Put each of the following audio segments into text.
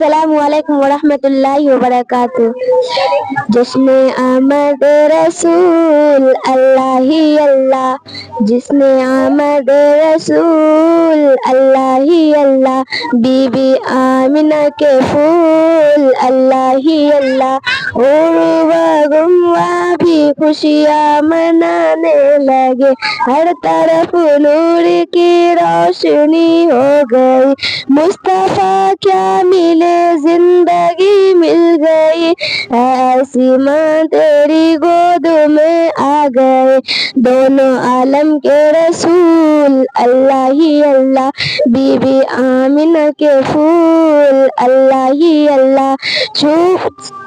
السلام علیکم ورحمۃ اللہ وبرکاتہ۔ جشن آمد رسول اللہ ہی اللہ، جشن آمد رسول اللہ ہی اللہ، بی بی آمنہ کے پھول اللہ ہی اللہ، عروہ گمواہ بھی خوشیاں منانے لگے، ہر طرف نور کی روشنی ہو گئی، مصطفیٰ کیا ملے زندگی مل گئی، ایسی ماں تیری گود میں آ گئے، دونوں عالم کے رسول اللہ ہی اللہ، بی بی آمنہ کے پھول اللہ ہی اللہ،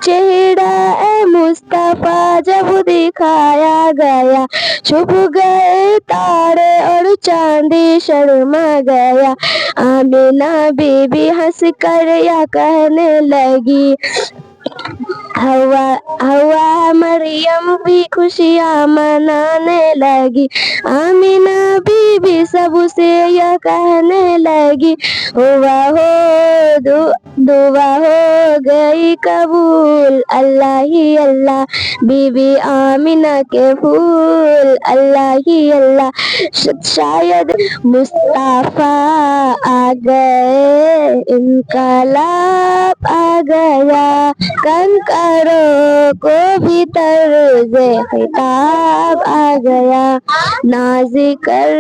چہرہ اے مصطفیٰ جب دکھایا گیا، چھپ گئے تارے اور چاندی شرما گیا، آمنہ بی بی ہنس کر یا کہنے لگی، ہوا مریم بھی خوشیاں منانے لگی، آمنہ بی بی سب سے یہ کہنے لگی، دعا ہو گئی قبول اللہ ہی اللہ، بی بی آمنہ کے پھول اللہ ہی اللہ، شاید مصطفیٰ آ گئے، انقلاب آ گیا، کنکروں کو بھی طرز خطاب آ گیا، ناز کر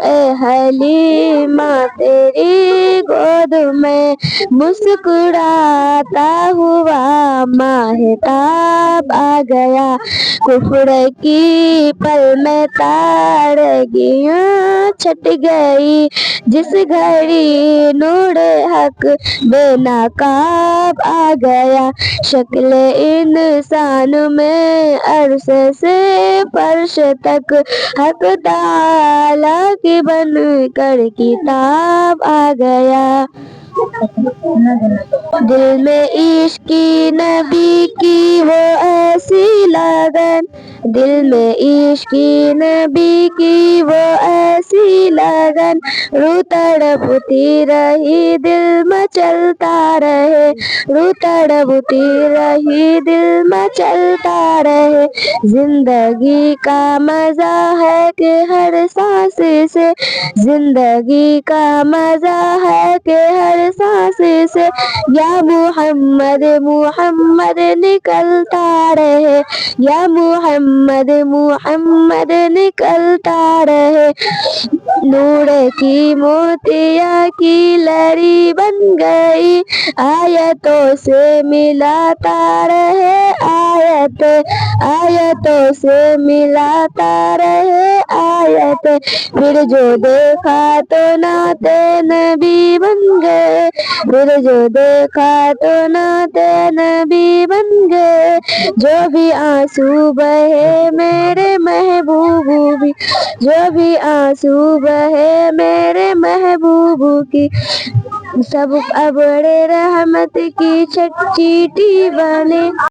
اے حلیمہ تیری گود میں مسکراتا ہوا ماہتاب آ گیا، کفر کی پل میں تارگیاں چھٹ گئی، جس گھڑی نور حق بے نقاب آ گیا، شکل انسان میں عرش سے فرش تک حق تعالیٰ کی بن کر کتاب آ گیا، دل میں عشق نبی کی وہ ایسی لگن، دل میں عشق نبی کی وہ ایسی لگن، روح تڑپتی رہی دل مچلتا رہے، روح تڑپتی رہی دل مچلتا رہے، زندگی کا مزہ ہے کہ ہر سانس سے، زندگی کا مزہ ہے کہ ہر سانس سے، یا محمد محمد نکلتا رہے، یا محمد محمد نکلتا رہے، نور کی موتیاں کی لڑی بن گئی، آیتوں سے ملاتا رہے، آیتوں سے ملاتا رہے آیت، پھر جو دیکھا تو نعت نبی بن گئے، پھر جو دیکھا تو نعت نبی بن گئے، جو بھی آنسو بہے میرے محبوب بھی، جو بھی آنسو بہے میرے محبوب کی، سب ابر رحمت کی چیٹی بنے۔